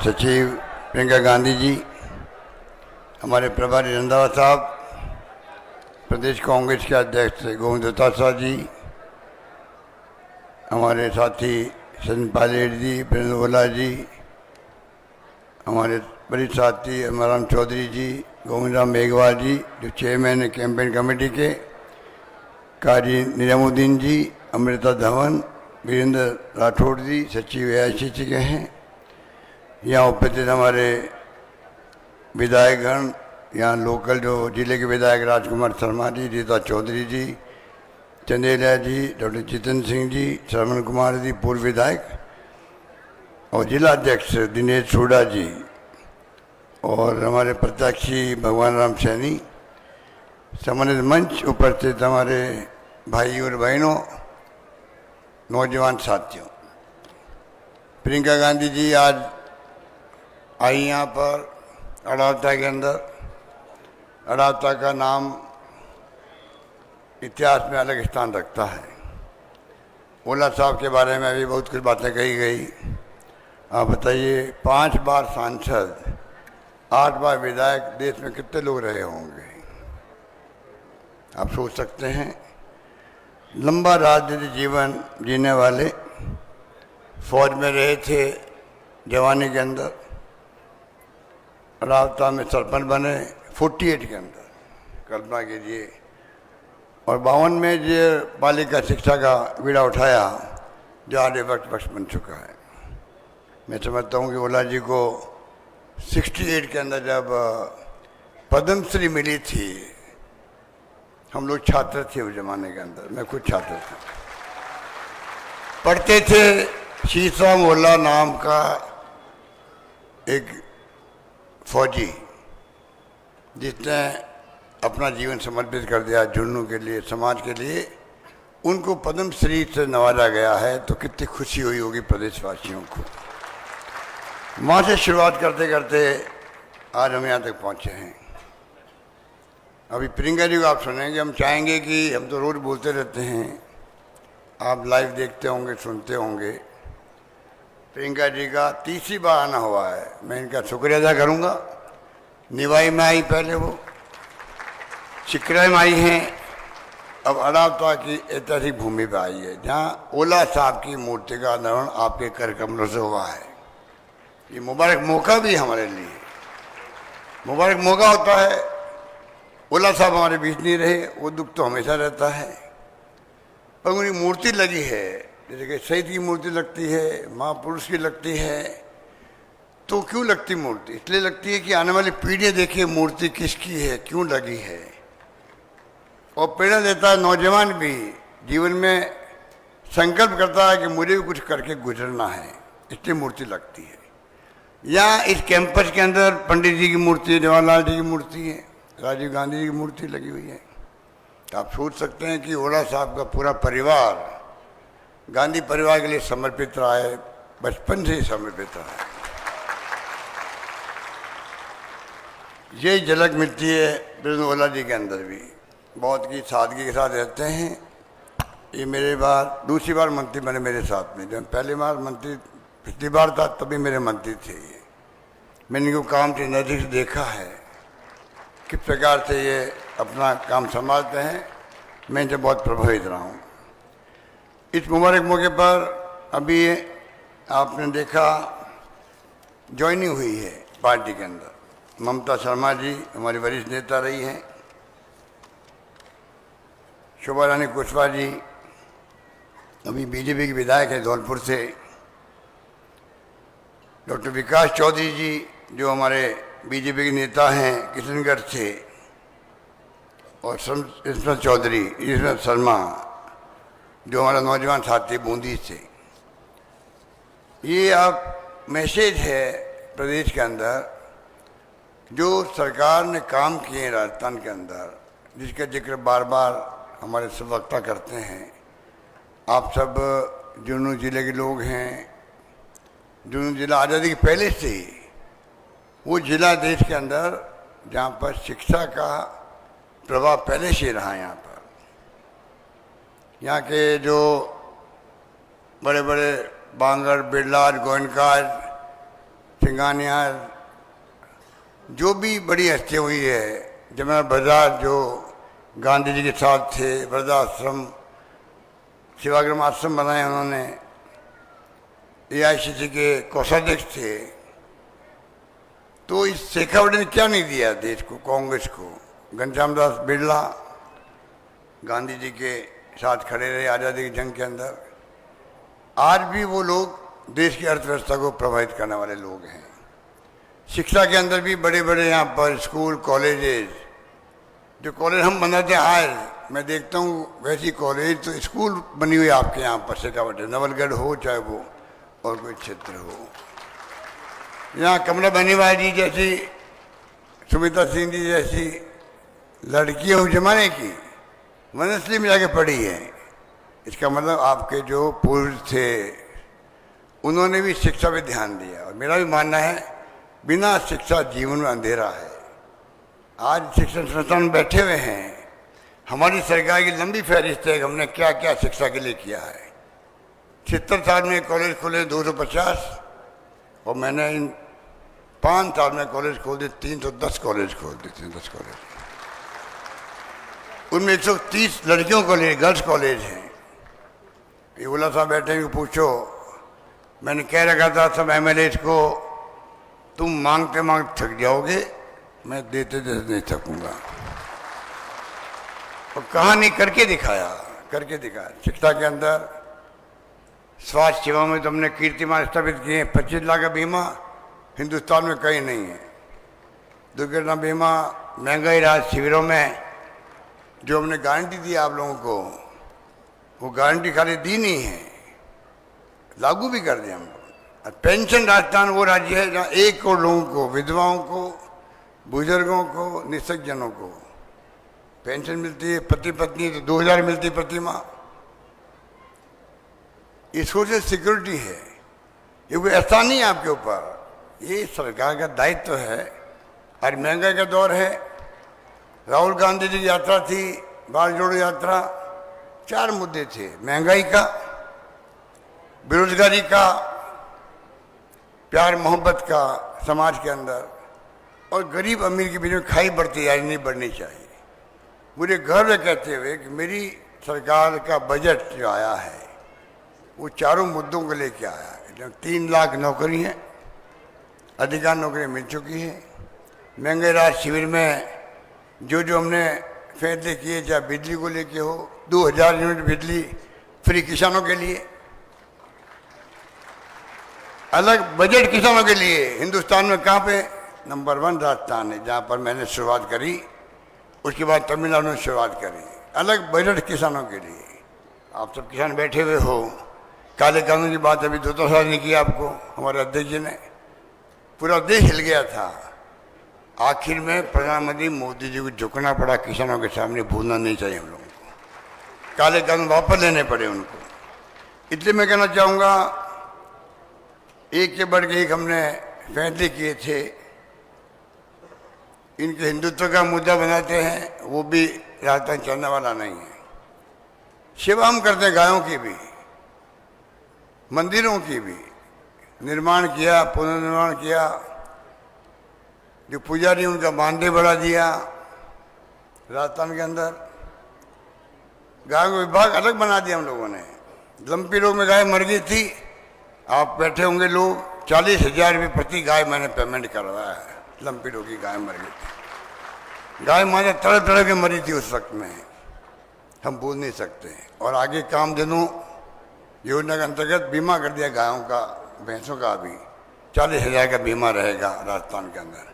सचिव प्रियंका गांधी जी, हमारे प्रभारी रंधावा साहब, प्रदेश कांग्रेस के अध्यक्ष गोविंद दत्ता जी, हमारे साथी सचिन पायलट जी, प्रेम ओला जी, हमारे बड़ी साथी अमराम चौधरी जी, गोविंद राम मेघवाल जी जो चेयरमैन है कैंपेन कमेटी के, कारी निजामुद्दीन जी, अमृता धवन, वीरेंद्र राठौड़ जी सचिव AICC के हैं। यहाँ उपस्थित हमारे विधायकगण, यहाँ लोकल जो जिले के विधायक राजकुमार शर्मा जी, रीता चौधरी जी, चंदेलिया जी, डॉक्टर जितेंद्र सिंह जी, श्रवण कुमार जी पूर्व विधायक, और जिला अध्यक्ष दिनेश सोडा जी, और हमारे प्रत्याशी भगवान राम सैनी, सम्मानित मंच उपस्थित हमारे भाई और बहनों, नौजवान साथियों। प्रियंका गांधी जी आज आई यहाँ पर अड़ावता के अंदर। अड़ावता का नाम इतिहास में अलग स्थान रखता है। ओला साहब के बारे में भी बहुत कुछ बातें कही गई। आप बताइए, 5 बार सांसद, 8 बार विधायक, देश में कितने लोग रहे होंगे? आप सोच सकते हैं। लंबा राजनीतिक जीवन जीने वाले, फौज में रहे थे जवानी के अंदर, रावता में सरपंच बने 48 के अंदर, कल्पना कीजिए, और 52 में जो बालिका शिक्षा का बीड़ा उठाया जो आधे वक्त बख्श बन चुका है। मैं समझता हूँ कि ओला जी को 68 के अंदर जब पद्मश्री मिली थी, हम लोग छात्र थे उस जमाने के अंदर, मैं खुद छात्र था, पढ़ते थे। शीशम ओला नाम का एक फौजी जिसने अपना जीवन समर्पित कर दिया झुन्नू के लिए, समाज के लिए, उनको पद्मश्री से नवाजा गया है। तो कितनी खुशी हुई होगी प्रदेशवासियों को। वहाँ से शुरुआत करते करते आज हम यहाँ तक पहुँचे हैं। अभी प्रियंका जी को आप सुनेंगे। हम चाहेंगे कि हम तो रोज़ बोलते रहते हैं, आप लाइव देखते होंगे, सुनते होंगे। प्रियंका जी का 30वीं बार आना हुआ है। मैं इनका शुक्रिया अदा करूँगा। निवाई में आई, पहले वो चिकरा में आई हैं, अब अड़ावता की ऐतिहासिक भूमि पर आई है, जहाँ ओला साहब की मूर्ति का अनावरण आपके कर कमलों से हुआ है। ये मुबारक मौका भी हमारे लिए मुबारक मौका होता है। ओला साहब हमारे बीच नहीं रहे, वो दुख तो हमेशा रहता है, पर उनकी मूर्ति लगी है, जैसे कि शहीद की मूर्ति लगती है, महापुरुष की लगती है। तो क्यों लगती मूर्ति? इसलिए लगती है कि आने वाली पीढ़ियाँ देखे मूर्ति किसकी है, क्यों लगी है, और प्रेरणा देता है। नौजवान भी जीवन में संकल्प करता है कि मुझे भी कुछ करके गुजरना है, इसलिए मूर्ति लगती है। यहाँ इस कैंपस के अंदर पंडित जी की मूर्ति है, जवाहरलाल जी की मूर्ति है, राजीव गांधी जी की मूर्ति लगी हुई है। तो आप सोच सकते हैं कि ओला साहब का पूरा परिवार गांधी परिवार के लिए समर्पित रहा है, बचपन से ही समर्पित रहा है। ये झलक मिलती है प्रेम ओला जी के अंदर भी। बहुत की सादगी के साथ रहते हैं। ये मेरे बार दूसरी बार मंत्री बने मेरे साथ में। जब पहली बार मंत्री पिछली बार था तभी मेरे मंत्री थे ये। मैंने इनको काम से नज़दीक से देखा है किस प्रकार से ये अपना काम संभालते हैं। मैं इनसे बहुत प्रभावित रहा हूँ। इस मुबारक मौके पर अभी आपने देखा ज्वाइनिंग हुई है पार्टी के अंदर। ममता शर्मा जी हमारी वरिष्ठ नेता रही हैं, शोभा रानी कुशवाहा जी अभी बीजेपी के विधायक है धौलपुर से, डॉक्टर विकास चौधरी जी जो हमारे बीजेपी के नेता हैं किशनगढ़ से, और इसमत चौधरी, इसमत शर्मा जो हमारा नौजवान साथी बूंदी से। ये आप मैसेज है प्रदेश के अंदर जो सरकार ने काम किए राजस्थान के अंदर, जिसका जिक्र बार बार हमारे सब वक्ता करते हैं। आप सब झुन्नू जिले के लोग हैं। झुन्नू जिला आज़ादी के पहले से ही वो जिला देश के अंदर जहाँ पर शिक्षा का प्रभाव पहले से रहा है। यहाँ पर यहाँ के जो बड़े बड़े बांगड़, बिरला, गोयनका सिंगानिया, जो भी बड़ी हस्ती हुई है, जमुना बजाज जो गांधी जी के साथ थे, वृद्धाश्रम, सेवाग्राम आश्रम बनाए उन्होंने, AICC के कोषाध्यक्ष थे। तो इस शेखावट ने क्या नहीं दिया देश को, कांग्रेस को। घनश्याम दास बिरला गांधी जी के साथ खड़े रहे आज़ादी की जंग के अंदर। आज भी वो लोग देश की अर्थव्यवस्था को प्रभावित करने वाले लोग हैं। शिक्षा के अंदर भी बड़े बड़े यहाँ पर स्कूल, कॉलेजेस, जो कॉलेज हम बनाते हैं आज मैं देखता हूँ वैसी कॉलेज तो स्कूल बनी हुई आपके यहाँ पर शेखावट, नवलगढ़ हो चाहे वो और कोई क्षेत्र हो। यहाँ कमला बनीवाल जी जैसी, सुमिता सिंह जी जैसी लड़कियाँ उस जमाने की वनस्ली में जाके पढ़ी है। इसका मतलब आपके जो पूर्व थे उन्होंने भी शिक्षा पे ध्यान दिया। और मेरा भी मानना है बिना शिक्षा जीवन में अंधेरा है। आज शिक्षण संस्थान में बैठे हुए हैं, हमारी सरकार की लंबी फहरिस्त है कि हमने क्या क्या शिक्षा के लिए किया है। 76 साल में कॉलेज खोले 250, और मैंने इन 5 साल में कॉलेज खोल दिए 310 कॉलेज खोल दिए, 310 कॉलेज। उनमें 130 लड़कियों को लिए गर्ल्स कॉलेज हैं। ये बोला साहब बैठे हैं, पूछो, मैंने कह रखा था सब MLAs को, तुम मांगते मांगते थक जाओगे, मैं देते देते नहीं थकूंगा। और कहानी करके दिखाया, करके दिखाया। शिक्षा के अंदर, स्वास्थ्य सेवा में तो हमने कीर्तिमान स्थापित किए हैं। 25 लाख का बीमा हिंदुस्तान में कहीं नहीं है। दुर्घटना बीमा, महंगाई राहत शिविरों में जो हमने गारंटी दी आप लोगों को, वो गारंटी खाली दी नहीं है, लागू भी कर दिया हम लोग। पेंशन राजस्थान वो राज्य है जहाँ 1 करोड़ लोगों को, विधवाओं को, बुजुर्गों को, निःशक्तजनों को पेंशन मिलती है। पति पत्नी तो 2000 मिलती है प्रति माह। ये सोशल सिक्योरिटी है, ये कोई एहसान नहीं है आपके ऊपर, ये सरकार का दायित्व है। आज महंगाई का दौर है। राहुल गांधी जी की यात्रा थी, भारत जोड़ो यात्रा। 4 मुद्दे थे, महंगाई का, बेरोजगारी का, प्यार मोहब्बत का समाज के अंदर, और गरीब अमीर के बीच में खाई बढ़ती जा रही, नहीं बढ़नी चाहिए। मुझे गर्व है कहते हुए कि मेरी सरकार का बजट जो आया है वो चारों मुद्दों को लेके आया है। 3 लाख नौकरी हैं, अधिकार नौकरियाँ मिल चुकी हैं। महंगाई राहत शिविर में जो जो हमने फैसले किए, चाहे बिजली को लेके हो, 2000 यूनिट बिजली फ्री किसानों के लिए, अलग बजट किसानों के लिए। हिंदुस्तान में कहाँ पे नंबर 1 राजस्थान है, जहाँ पर मैंने शुरुआत करी। उसके बाद तमिलनाडु में शुरुआत करी, अलग बजट किसानों के लिए। आप सब किसान बैठे हुए हो। काले कानून की बात अभी 2 साल नहीं की आपको, हमारे अध्यक्ष जी ने, पूरा देश हिल गया था। आखिर में प्रधानमंत्री मोदी जी को झुकना पड़ा किसानों के सामने, भूलना नहीं चाहिए हम लोगों को। काले कानून वापस लेने पड़े उनको। इसलिए मैं कहना चाहूँगा, एक के बढ़ के एक हमने फैसले किए थे। इनके हिंदुत्व का मुद्दा बनाते हैं, वो भी राजस्थान चलने वाला नहीं है। सेवा हम करते हैं, गायों की भी, मंदिरों की भी निर्माण किया, पुनर्निर्माण किया। जो पुजारी उनका मानदेय बढ़ा दिया राजस्थान के अंदर। गायों का विभाग अलग बना दिया हम लोगों ने। लंपी रोग में गाय मर गई थी, आप बैठे होंगे लोग, 40,000 रुपये प्रति गाय मैंने पेमेंट करवाया है। लंपी रोग की गाय मर गई थी। गाय माता तड़प तड़प के मरी थी उस वक्त में, हम भूल नहीं सकते। और आगे कामधेनु योजना के अंतर्गत बीमा कर दिया गायों का, भैंसों का भी 40,000 का बीमा रहेगा राजस्थान के अंदर।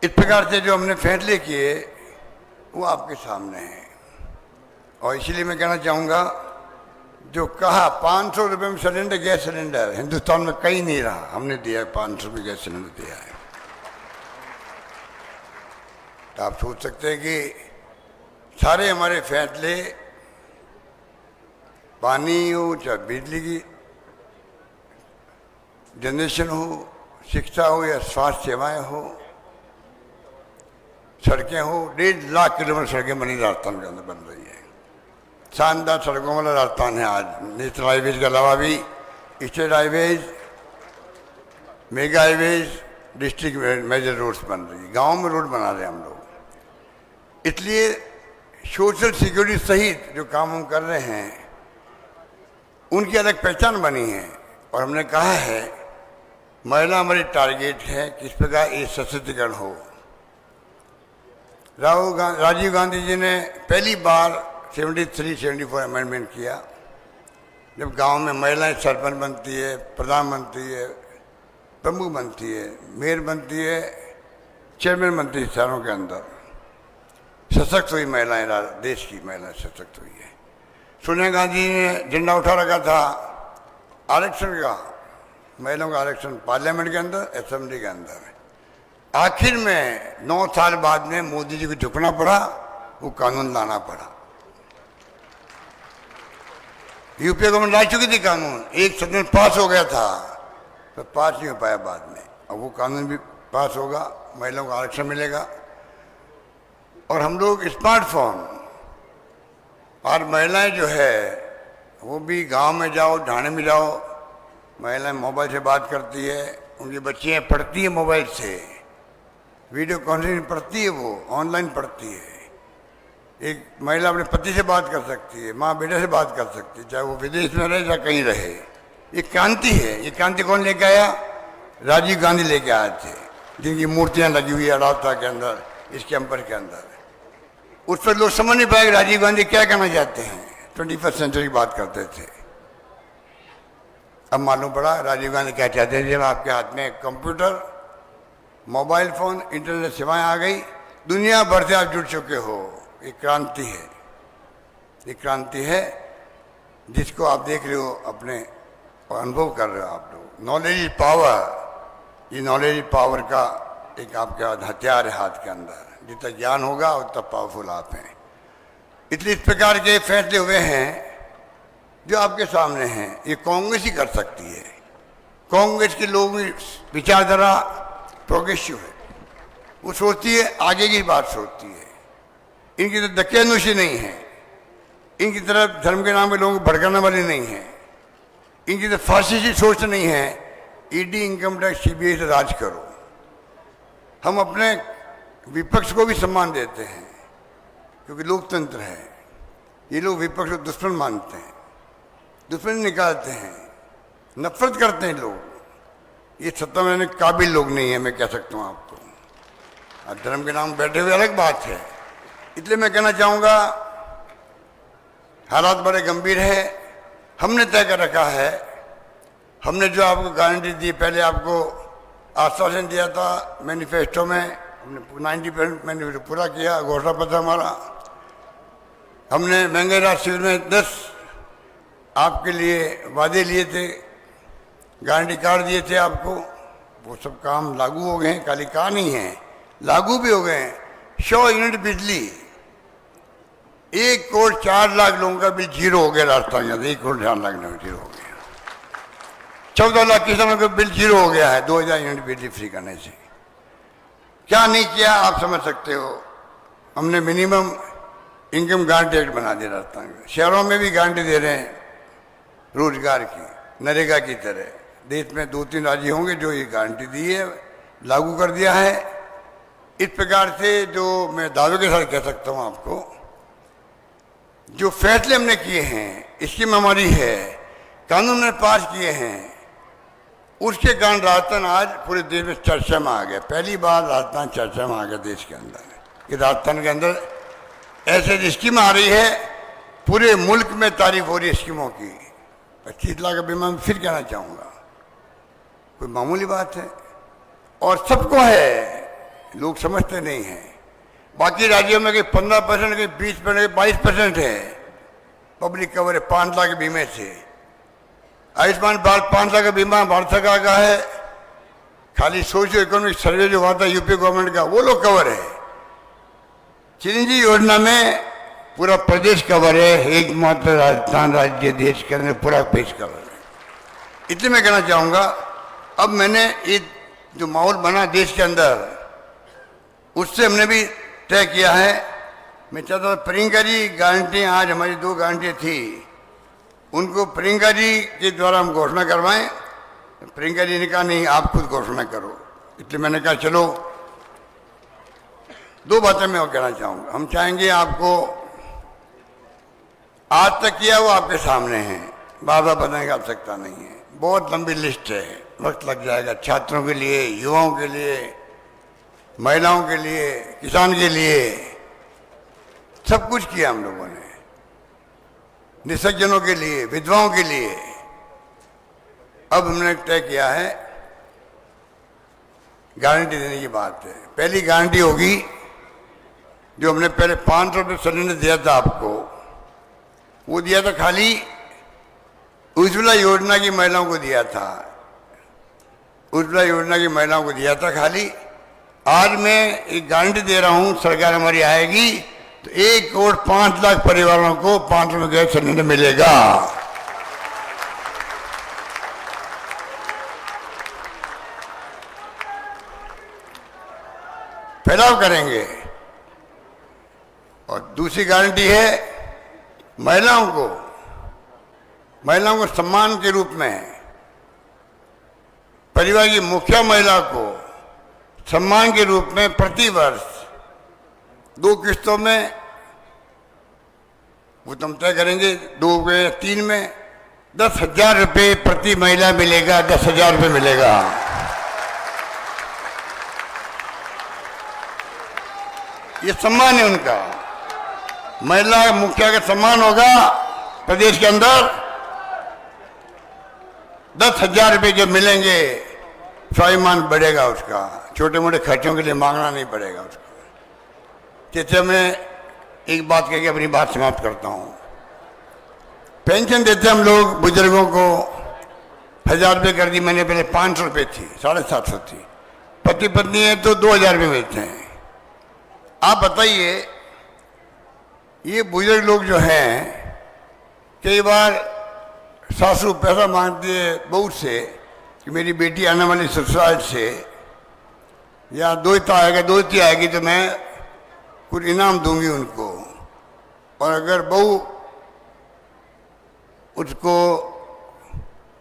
इस प्रकार से जो हमने फैसले किए वो आपके सामने है। और इसलिए मैं कहना चाहूँगा, जो कहा 500 रुपये में सिलेंडर, गैस सिलेंडर हिंदुस्तान में कहीं नहीं रहा, हमने दिया है 500 रुपये गैस सिलेंडर दिया है। तो आप सोच सकते हैं कि सारे हमारे फैसले, पानी हो चाहे बिजली की जनरेशन हो, शिक्षा हो या स्वास्थ्य सेवाएं हो, सड़कें हो, 1.5 लाख किलोमीटर सड़कें बनी राजस्थान के अंदर बन रही है। शानदार सड़कों वाला राजस्थान है आज। नेशनल हाईवेज के अलावा भी state highways, mega highways, district major roads बन रही है, गाँव में रोड बना रहे हैं हम लोग। इसलिए सोशल सिक्योरिटी सहित जो काम हम कर रहे हैं उनकी अलग पहचान बनी है। और हमने कहा है महिला हमारी टारगेट है, किस प्रकार ये सशक्तिकरण हो। राजीव गांधी जी ने पहली बार 73-74 अमेंडमेंट किया, जब गांव में महिलाएं सरपंच बनती है, प्रधान बनती है, प्रमुख बनती है, मेयर बनती है, चेयरमैन बनती है, शहरों के अंदर सशक्त हुई महिलाएं, देश की महिलाएं सशक्त हुई है। सोनिया गांधी ने झंडा उठा रखा था आरक्षण का, महिलाओं का आरक्षण पार्लियामेंट के अंदर, असेंबली के अंदर। आखिर में 9 साल बाद में मोदी जी को झुकना पड़ा, वो कानून लाना पड़ा। यूपीए गवर्नमेंट ला चुकी थी कानून, एक सदन पास हो गया था, तो पास नहीं हो पाया बाद में। अब वो कानून भी पास होगा, महिलाओं को आरक्षण मिलेगा। और हम लोग स्मार्टफोन, और महिलाएं जो है वो भी गांव में जाओ, ढाणे में जाओ, महिलाएं मोबाइल से बात करती है, उनकी बच्चियाँ पढ़ती है मोबाइल से, वीडियो कॉन्फ्रेंसिंग पढ़ती है, वो ऑनलाइन पढ़ती है। एक महिला अपने पति से बात कर सकती है, माँ बेटे से बात कर सकती है, चाहे वो विदेश में रहे या कहीं रहे। ये क्रांति है। ये क्रांति कौन लेके आया? राजीव गांधी लेके आए थे, जिनकी मूर्तियाँ लगी हुई है अड़ाता के अंदर, इस कैंपर के अंदर। उस पर लोग समझ नहीं पाए राजीव गांधी क्या कहना चाहते हैं। 21वीं सेंचुरी की बात करते थे। अब मालूम पड़ा राजीव गांधी क्या चाहते हैं। जब आपके हाथ में कंप्यूटर, मोबाइल फोन, इंटरनेट सेवाएं आ गई, दुनिया भर से आप जुड़ चुके हो। ये क्रांति है, ये क्रांति है जिसको आप देख रहे हो, अपने अनुभव कर रहे हो आप लोग। Knowledge is power. ये नॉलेज इज पावर का एक आपके हथियार है हाथ के अंदर। जितना ज्ञान होगा उतना पावरफुल आप हैं। इसलिए इस प्रकार के फैसले हुए हैं जो आपके सामने हैं। ये कांग्रेस ही कर सकती है। कांग्रेस के लोगों की विचारधारा प्रोग्रेसिव है, वो सोचती है आगे की बात सोचती है। इनकी तरफ दकियानुशी नहीं है, इनकी तरफ धर्म के नाम पे लोगों को भड़काने वाली नहीं है, इनकी तरफ फासिस्टी सोच नहीं है। ईडी, इनकम टैक्स, सीबीआई से राज करो। हम अपने विपक्ष को भी सम्मान देते हैं क्योंकि लोकतंत्र है। ये लोग विपक्ष को दुश्मन मानते हैं, दुश्मन निकालते हैं, नफरत करते हैं लोग। ये सत्ता में काबिल लोग नहीं है, मैं कह सकता हूँ आपको। और धर्म के नाम बैठे हुए अलग बात है। इसलिए मैं कहना चाहूँगा हालात बड़े गंभीर है। हमने तय कर रखा है, हमने जो आपको गारंटी दी, पहले आपको आश्वासन दिया था मैनिफेस्टो में, हमने 90% मैनिफेस्टो पूरा किया। घोषणा पत्र हमारा, हमने महंगाई राहत शिविर में 10 आपके लिए वादे लिए थे, गारंटी कार्ड दिए थे आपको। वो सब काम लागू हो गए हैं, खाली कहा नहीं है, लागू भी हो गए हैं। 100 यूनिट बिजली, 1 करोड़ 4 लाख लोगों का बिल जीरो हो गया राजस्थान के अंदर। 1 करोड़ 4 लाख लोग जीरो हो गया। 14 लाख किसानों का बिल जीरो हो गया है 2000 यूनिट बिजली फ्री करने से। क्या नहीं किया आप समझ सकते हो। हमने मिनिमम इनकम गारंटी एक्ट बना दिया राजस्थान में। शहरों में भी गारंटी दे रहे हैं रोजगार की, नरेगा की तरह। देश में 2-3 राज्य होंगे जो ये गारंटी दी है, लागू कर दिया है। इस प्रकार से जो मैं दावे के साथ कह सकता हूँ आपको, जो फैसले हमने किए हैं, स्कीम हमारी है, कानून ने पास किए हैं, उसके कारण राजस्थान आज पूरे देश में चर्चा में आ गया। पहली बार राजस्थान चर्चा में आ गया देश के अंदर कि राजस्थान के अंदर ऐसे स्कीम आ रही है। पूरे मुल्क में तारीफ हो रही है स्कीमों की। 25 लाख का बीमा मैं फिर कहना चाहूँगा, कोई मामूली बात है और सबको है, लोग समझते नहीं हैं। बाकी राज्यों में कहीं 15%, कहीं 20%, 22% है पब्लिक कवर है 5 लाख के बीमे से। आयुष्मान भारत 5 लाख का बीमा भारत सरकार का है। खाली सोशियो इकोनॉमिक सर्वे जो हुआ था यूपी गवर्नमेंट का, वो लोग कवर है। चिरंजीवी योजना में पूरा प्रदेश कवर है, एकमात्र राजस्थान राज्य देश के अंदर पूरा पेश कवर है। इसलिए मैं कहना चाहूँगा, अब मैंने ये जो माहौल बना देश के अंदर, उससे हमने भी तय किया है। मैं चाहता हूँ प्रियंका जी गारंटी, आज हमारी 2 गारंटी थी, उनको प्रियंका जी के द्वारा हम घोषणा करवाएं प्रियंका जी ने कहा नहीं आप खुद घोषणा करो, इसलिए मैंने कहा चलो दो बातें मैं और कहना चाहूँगा। हम चाहेंगे आपको आज तक किया वो आपके सामने है, बार बार बताने की आवश्यकता नहीं है। बहुत लंबी लिस्ट है, वक्त लग जाएगा। छात्रों के लिए, युवाओं के लिए, महिलाओं के लिए, किसान के लिए सब कुछ किया हम लोगों ने, निसज्जनों के लिए, विधवाओं के लिए। अब हमने तय किया है गारंटी देने की बात है। पहली गारंटी होगी जो हमने पहले 500 रुपये सिलेंडर दिया था आपको, वो दिया था खाली उज्ज्वला योजना की महिलाओं को दिया था, उज्ज्वला योजना की महिलाओं को दिया था खाली। आज मैं एक गारंटी दे रहा हूं, सरकार हमारी आएगी तो 1,05,00,000 परिवारों को 500 रुपये गैस सिलेंडर मिलेगा। फैलाव करेंगे। और दूसरी गारंटी है महिलाओं को सम्मान के रूप में, परिवार की मुखिया महिला को सम्मान के रूप में प्रति वर्ष 2 किस्तों में, वो तुम तय करेंगे 2 या 3 में, 10,000 रुपये प्रति महिला मिलेगा। 10,000 रुपये मिलेगा। ये सम्मान है उनका। महिला मुखिया का सम्मान होगा प्रदेश के अंदर। 10,000 रुपये जो मिलेंगे, स्वाभिमान बढ़ेगा उसका, छोटे मोटे खर्चों के लिए मांगना नहीं पड़ेगा उसको। जैसे मैं एक बात कह के अपनी बात समाप्त करता हूँ। पेंशन देते हम लोग बुजुर्गों को, 1,000 रुपये कर दी मैंने, पहले 500 रुपये थी, 750 थी। पति पत्नी है तो 2,000 रुपये मिलते हैं। आप बताइए, ये बुजुर्ग लोग जो हैं, कई बार सासू पैसा मांगती है बहू से कि मेरी बेटी आने वाली ससुराल से, या दोती आएगी तो मैं कुछ इनाम दूंगी उनको। और अगर बहू उसको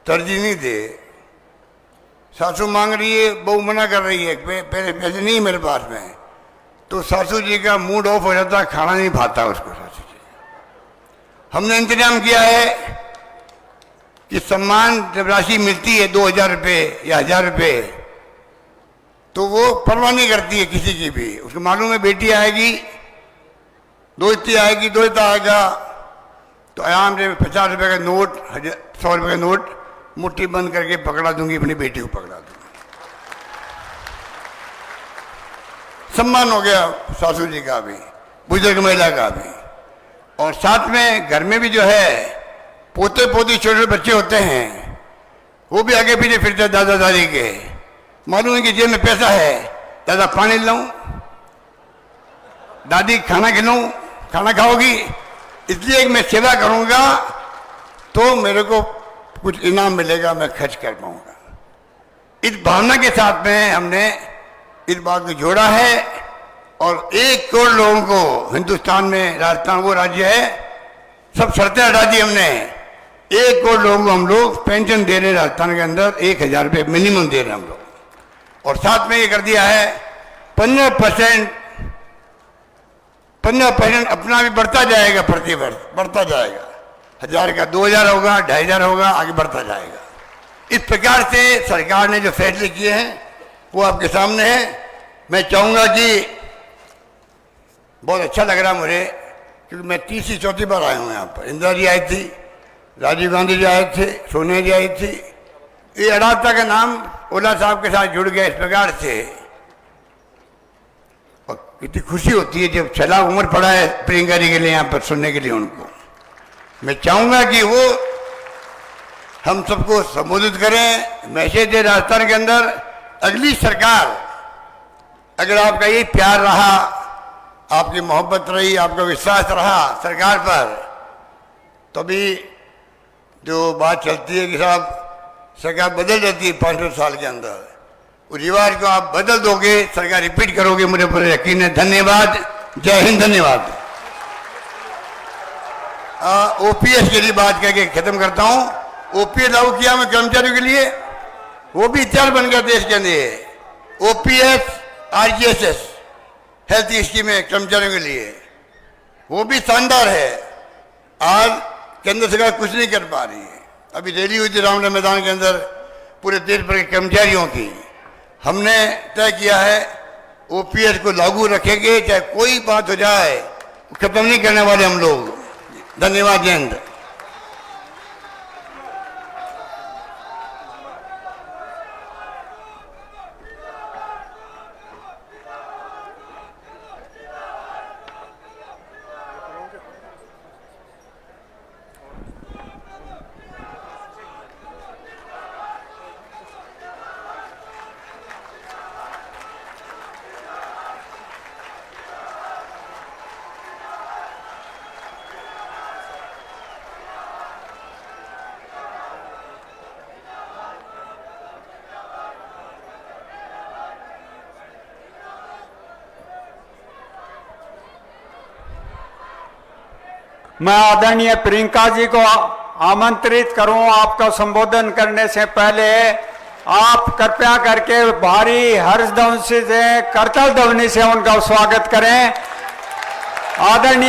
तरजीह नहीं दे, सासू मांग रही है, बहू मना कर रही है, पहले पैसे नहीं मेरे पास में, तो सासू जी का मूड ऑफ हो जाता है, खाना नहीं भाता उसको सासू जी। हमने इंतजाम किया है कि सम्मान जब राशि मिलती है 2,000 रुपये या 1,000 रुपये, तो वो परवाह नहीं करती है किसी की भी। उसको मालूम है बेटी आएगी, दोती आएगी, दोता आएगा, तो आराम से 50 रुपये का नोट, 100 रुपये का नोट मुट्ठी बंद करके पकड़ा दूंगी, अपनी बेटी को पकड़ा दूंगी। सम्मान हो गया सासू जी का भी, बुजुर्ग महिला का भी। और साथ में घर में भी जो है पोते पोती छोटे बच्चे होते हैं, वो भी आगे पीछे फिरते हैं दादा दादी के। मालूम है कि जेब में पैसा है, दादा पानी लाऊं, दादी खाना खिलाऊं, खाना खाओगी, इसलिए मैं सेवा करूंगा तो मेरे को कुछ इनाम मिलेगा, मैं खर्च कर पाऊंगा। इस भावना के साथ में हमने इस बात को जोड़ा है। और 1 करोड़ लोगों को हिंदुस्तान में, राजस्थान वो राज्य है, सब शर्तें हटा दी हमने। 1 करोड़ लोगों को हम लोग पेंशन दे रहे हैं राजस्थान के अंदर, 1,000 रुपये मिनिमम दे रहे हैं हम लोग। और साथ में ये कर दिया है 15% अपना भी बढ़ता जाएगा, प्रति वर्ष बढ़ता जाएगा। 1,000 का 2,000 होगा, 2,500 होगा, आगे बढ़ता जाएगा। इस प्रकार से सरकार ने जो फैसले किए हैं वो आपके सामने है। मैं चाहूँगा कि, बहुत अच्छा लग रहा मुझे, क्योंकि मैं 3री-4थी बार आया हूँ यहाँ पर। इंदिरा जी आई थी, राजीव गांधी जी आए थे, सोनिया जी आई थी। ये अडालता का नाम ओला साहब के साथ जुड़ गया इस प्रकार से। और कितनी खुशी होती है जब सैलाब उम्र पड़ा है प्रियंका जी के लिए यहाँ पर सुनने के लिए उनको। मैं चाहूँगा कि वो हम सबको संबोधित करें, मैसेज दे राजस्थान के अंदर। अगली सरकार, अगर आपका ये प्यार रहा, आपकी मोहब्बत रही, आपका विश्वास रहा सरकार पर, तभी जो बात चलती है कि साहब सरकार बदल जाती है 5 साल के अंदर, उस रिवाज को आप बदल दोगे, सरकार रिपीट करोगे, मुझे पूरा यकीन है। धन्यवाद। जय हिंद। धन्यवाद। ओपीएस के लिए बात करके खत्म करता हूँ। ओपीएस लागू किया मैं कर्मचारियों के लिए, वो भी इतिहास बन गया देश के अंदर। ओपीएस आरजीएसएस हेल्थ स्कीम में कर्मचारियों के लिए वो भी शानदार है। आज केंद्र सरकार कुछ नहीं कर पा रही है। अभी रैली हुई थी रामलीला मैदान के अंदर पूरे देश भर के कर्मचारियों की। हमने तय किया है ओपीएस को लागू रखेंगे, चाहे कोई बात हो जाए, खत्म नहीं करने वाले हम लोग। धन्यवाद। जय हिंद। मैं आदरणीय प्रियंका जी को आमंत्रित करूं आपका संबोधन करने से पहले आप कृपया करके भारी हर्ष ध्वनि से, करतल ध्वनि से उनका स्वागत करें। आदरणीय